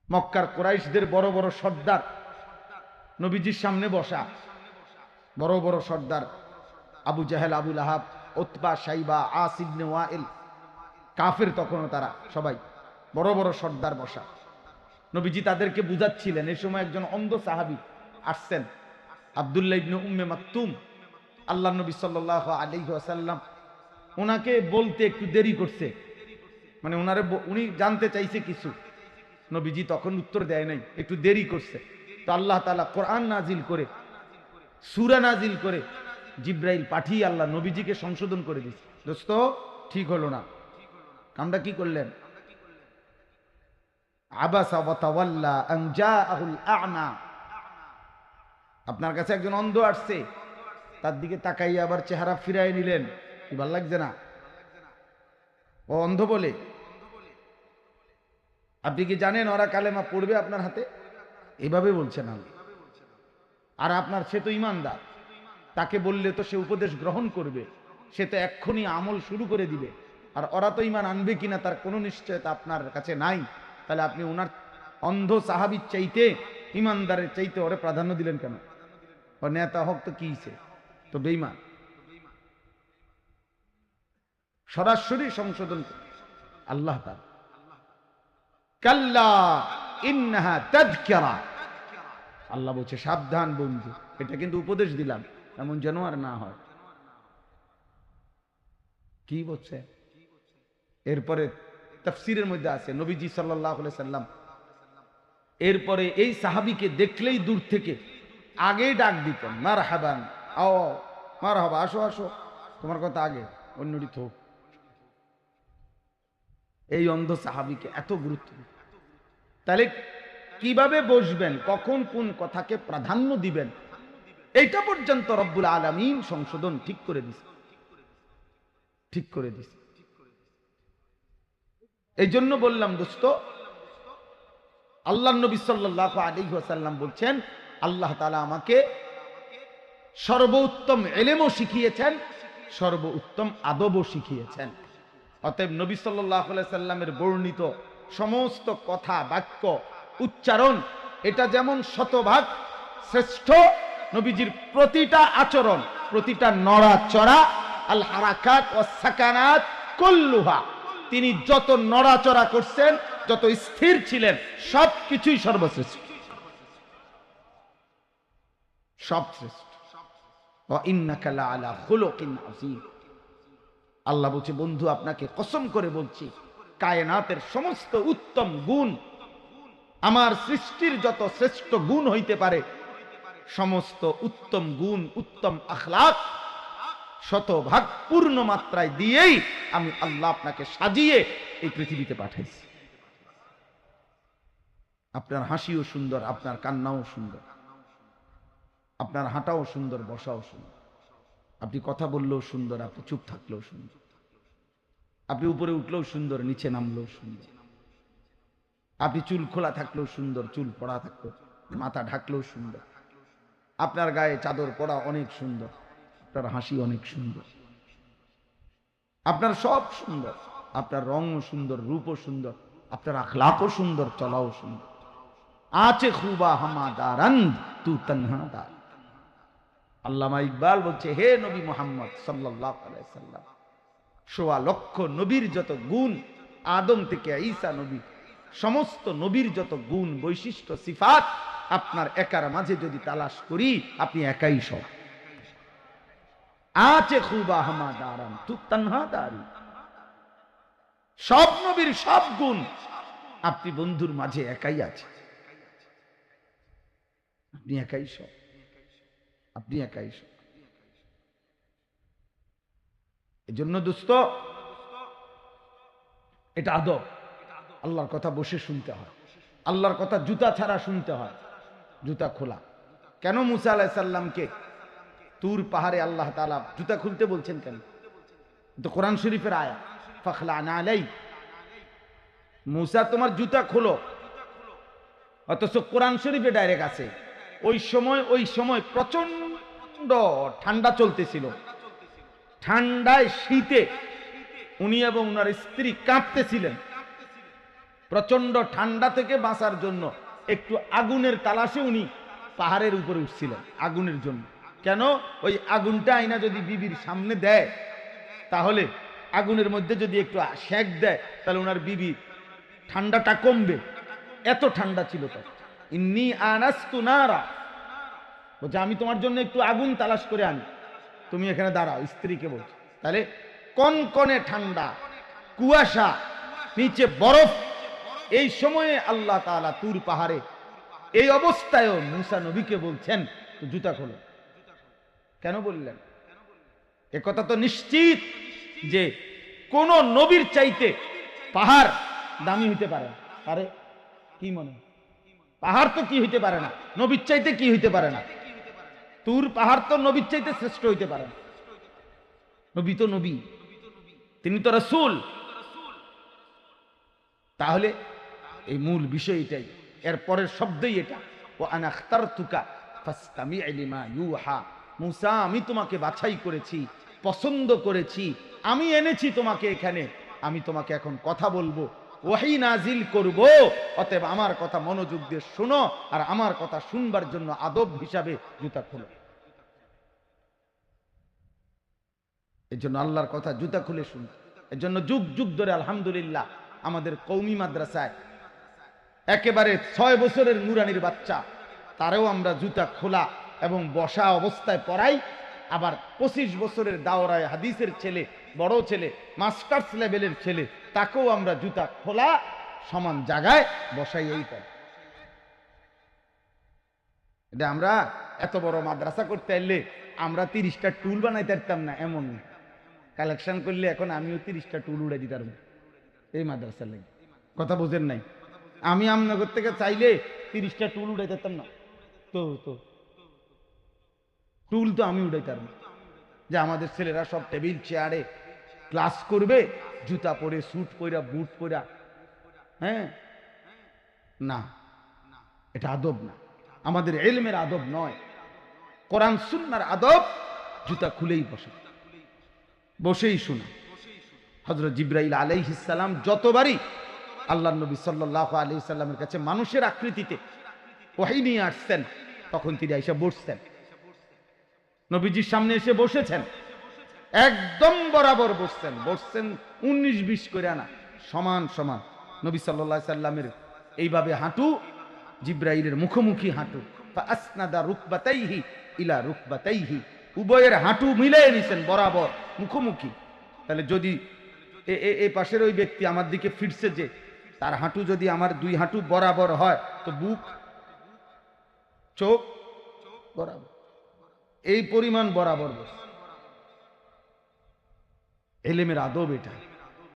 মক্কার কুরাইশদের বড় বড় সর্দার নবীজির সামনে বসা, বড় বড় সর্দার আবু জাহেল, আবু লাহাব, উতবা, শাইবা, আস ইবনে ওয়াইল, কাফের তখনও তারা সবাই, বড় বড় সর্দার বসা। নবীজি তাদেরকে বুঝাচ্ছিলেন। এই সময় একজন অন্ধ সাহাবী আসছেন, আব্দুল্লাহ ইবনে উম্মে মাকতুম। আল্লাহ নবী সাল্লাল্লাহু আলাইহি ওয়াসাল্লাম ওনাকে বলতে একটু দেরি করছে, মানে উনি জানতে চাইছে কিছু, নবীজি তখন উত্তর দেয় নাই, একটু দেরি করছে। তো আল্লাহ তাআলা কোরআন নাজিল করে, সূরা নাজিল করে, জিব্রাইল পাঠিয়ে আল্লাহ নবীজিকে সংশোধন করে দিয়েছে। দোস্ত, ঠিক হলো না, কামটা কি করলেন? আবাসা ওয়া তাওয়াল্লা আন জাআহুল আ'মা। আপনার কাছে একজন অন্ধ আসছে, তার দিকে তাকাইয়া আবার চেহারা ফিরাই নিলেন, কি ভালো লাগছে না? ও অন্ধ বলে। আপনি কি জানেন ওরা কালেমা পড়বে আপনার হাতে? এইভাবে বলছেন আল্লাহ। আর আপনার, সে তো ইমানদার, তাকে বললে তো সে উপদেশ গ্রহণ করবে, সে তো এক্ষুনি আমল শুরু করে দিবে। আর ওরা তো ইমান আনবে কিনা তার কোনো নিশ্চয়তা আপনার কাছে নাই। তাহলে আপনি ওনার অন্ধ সাহাবীর চাইতে, ইমানদারের চাইতে ওরে প্রাধান্য দিলেন কেন? ও নেতা হোক তো কি, তো বেঈমান। সরাসরি সংশোধন আল্লাহ তাআলা। কাল্লা ইন্নাহা তাযকিরা। আল্লাহ বলছে সাবধান বন্ধু, এটা কিন্তু উপদেশ দিলাম, এমন যেন আর না হয়। কি বলছে? এরপরে তাফসীরের মধ্যে আছে নবীজি সাল্লাল্লাহু আলাইহি সাল্লাম এরপরে এই সাহাবীকে দেখলেই দূর থেকে আগেই ডাক দিতেন, মারহাবান, আও মারহাবা, আসো আসো, তোমার কথা আগে, অন্যটি থোক। এই অন্ধ সাহাবীকে এত গুরুত্ব। তাহলে কিভাবে বসবেন, কখন কোন কথাকে প্রাধান্য দিবেন, এইটা পর্যন্ত রব্বুল আলামিন সংশোধন ঠিক করে দিছে, ঠিক করে দিছে। এই জন্য বললাম দোস্ত, আল্লাহ নবী সাল্লাল্লাহু আলাইহি ওয়াসাল্লাম বলছেন, আল্লাহ তাআলা আমাকে সর্বোত্তম ইলমও শিখিয়েছেন, সর্বোত্তম আদবও শিখিয়েছেন। অতএব নবী সাল্লাল্লাহু আলাইহি সাল্লামের বর্ণিত সমস্ত কথা, বাক্য, উচ্চারণ, এটা যেমন শতভাগ শ্রেষ্ঠ, নবীজির প্রতিটা আচরণ, প্রতিটা নড়াচড়া, আল হারাকাত ওয়াস সাকানাত কুল্লুহা, তিনি যত নড়াচড়া করছেন, যত স্থির ছিলেন, সবকিছুই সর্বশ্রেষ্ঠ, সবশ্রেষ্ঠ। ওয়া ইন্নাকা লাআলা খুলুকিন আযীম। আল্লাহ বলছে, বন্ধু আপনাকে কসম করে বলছি, কায়নাতের সমস্ত উত্তম গুণ, আমার সৃষ্টির যত শ্রেষ্ঠ গুণ হইতে পারে, সমস্ত উত্তম গুণ, উত্তম আখলাক শতভাগ পূর্ণ মাত্রায় দিয়েই আমি আল্লাহ আপনাকে সাজিয়ে এই পৃথিবীতে পাঠাইছি। আপনার হাসিও সুন্দর, আপনার কান্নাও সুন্দর, আপনার হাঁটাও সুন্দর, বসাও সুন্দর, আপনি কথা বললেও সুন্দর, আপনি চুপ থাকলেও সুন্দর, আপনি উপরে উঠলেও সুন্দর, নিচে নামলেও সুন্দর, আপনি চুল খোলা থাকলেও সুন্দর, চুল পড়া থাকলেও, মাথা ঢাকলেও সুন্দর, আপনার গায়ে চাদর পরা অনেক সুন্দর, আপনার হাসি অনেক সুন্দর, আপনার সব সুন্দর, আপনার রঙও সুন্দর, রূপও সুন্দর, আপনার আখলাকও সুন্দর, চলাও সুন্দর। আছে খুবা হামাদারান তু তনহাদার। আল্লামা ইকবাল বলছে, হে নবী মুহাম্মদ সাল্লাল্লাহু আলাইহি সাল্লাম, সোয়া লক্ষ নবীর যত গুণ, আদম থেকে ঈসা নবী, সমস্ত নবীর যত গুণ, বৈশিষ্ট্য, সিফাত আপনার একার মাঝে যদি তালাশ করি, আপনি একাই সব। আছে খুবা হামাদারান তু তনহাদারি। সব নবীর সব গুণ আপনি বন্ধুর মাঝে একাই আছে, আপনি একাই সব, আপনি একাই সব। এজন্য দোস্ত, এটা আদব। আল্লাহর কথা বসে শুনতে হয়, আল্লাহর কথা জুতা ছাড়া শুনতে হয়, জুতা খোলা। কেন মুসা আলাইহিস সালামকে তুর পাহাড়ে আল্লাহ তাআলা জুতা খুলতে বলছেন কেন? তো কোরআন শরীফের আয়াত, ফাখলানা আলাই, মুসা তোমার জুতা খোলো, অথচ কোরআন শরীফে ডাইরেক্ট আছে। ওই সময় প্রচন্ড ঠান্ডা চলতেছিল, ঠান্ডায় শীতে উনি এবং ওনার স্ত্রী কাঁপতেছিলেন। প্রচন্ড ঠান্ডা থেকে বাঁচার জন্য একটু আগুনের তালাশে উনি পাহাড়ের উপরে উঠছিলেন আগুনের জন্য। কেন? ওই আগুনটা আইনা যদি বিবির সামনে দেয়, তাহলে আগুনের মধ্যে যদি একটু সেক দেয়, তাহলে ওনার বিবি ঠান্ডাটা কমবে। এত ঠান্ডা ছিল তখন। ইন্নী আনাস্তু নারা, বলছে আমি তোমার জন্য একটু আগুন তালাশ করে আনি, তুমি এখানে দাঁড়াও, স্ত্রীকে বলছে। তাহলে কনকনে ঠান্ডা, কুয়াশা, নিচে বরফ। এই সময়ে আল্লাহ তাআলা তুর পাহাড়ে এই অবস্থায়ও মুসা নবীকে বলছেন তো জুতা খোলো। কেন বললেন? এ কথা তো নিশ্চিত যে কোন নবীর চাইতে পাহাড় দামি হইতে পারে না। আরে কি মনে হয়? পাহাড় তো কি হইতে পারে না, নবীর চাইতে কি হইতে পারে না? তুর পাহাড় তো নবীর চাইতে শ্রেষ্ঠ হইতে পারে না। নবী তো নবী, তিনি তো রাসূল। তাহলে এই মূল বিষয় এটাই, এর পরের শব্দই এটা, ও আনা আখতারতুকা ফাসতামি' লিমা ইউহা। মুসা, আমি তোমাকে বাছাই করেছি, পছন্দ করেছি, আমি এনেছি তোমাকে এখানে, আমি তোমাকে এখন কথা বলবো, ওহী নাজিল করব, অতএব আমার কথা মনোযোগ দিয়ে শোনো, আর আমার কথা শুনবার জন্য আদব হিসাবে জুতা খোলো। এর জন্য আল্লাহর কথা জুতা খুলে শুনো। এর জন্য যুগ যুগ ধরে আলহামদুলিল্লাহ আমাদের কওমি মাদ্রাসায় একেবারে 6 বছরের নুরানির বাচ্চা, তারেও আমরা জুতা খোলা এবং বসা অবস্থায় পড়াই। আবার 25 বছরের দাওরায়ে হাদিসের ছেলে, বড় ছেলে, মাস্টার্স লেভেলের ছেলে, তাকেও আমরা জুতা খোলা সমান জায়গায় বসাইয়েই পাই। এটা আমরা এত বড় মাদ্রাসা করতে এলে আমরা 30টা টুল বানাইতে পারতাম না এমন কালেকশন করলে এখন আমিও 30টা টুল উড়ে দিতাম এই মাদ্রাসার লাগে। কথা বোঝেন নাই? আমি আমনগর থেকে চাইলে 30টা টুল উড়াইতে পারতাম না। তো টুল তো আমি উড়াইতে পারবো, যে আমাদের ছেলেরা সব টেবিল চেয়ারে ক্লাস করবে, জুতা পরে, স্যুট পরা, বুট পরা। হ্যাঁ, না, এটা আদব না, আমাদের ইলমের আদব নয়, কোরআন সুন্নাহর আদব। জুতা খুলেই বসে, বসেই শোনা। হযরত জিবরাইল আলাইহিস সালাম যতবারই আল্লাহর নবী সাল্লাল্লাহু আলাইহি সাল্লামের কাছে মানুষের আকৃতিতে ওহী নিয়ে আসছেন, তখন তিনি এসে বসতেন, নবীজির সামনে এসে বসেছেন, একদম বরাবর বসছেন, 19-20 করে না, সমান সমান। নবী সাল্লাল্লাহু আলাইহি সাল্লামের এইভাবে হাঁটু, জিবরাইলের মুখোমুখি হাঁটু, ফাসনাদা রুকবাতাইহি ইলা রুকবাতাইহি, উভয়ের হাঁটু মিলিয়ে নিছেন বরাবর মুখোমুখি। তাহলে যদি এই পাশের ওই ব্যক্তি আমার দিকে ফিরছে, যে তার হাঁটু যদি আমার 2 হাঁটু বরাবর হয়, তো বুক, চোখ বরাবর, এই পরিমাণ বরাবর বসে। ইলমের আদব এটা।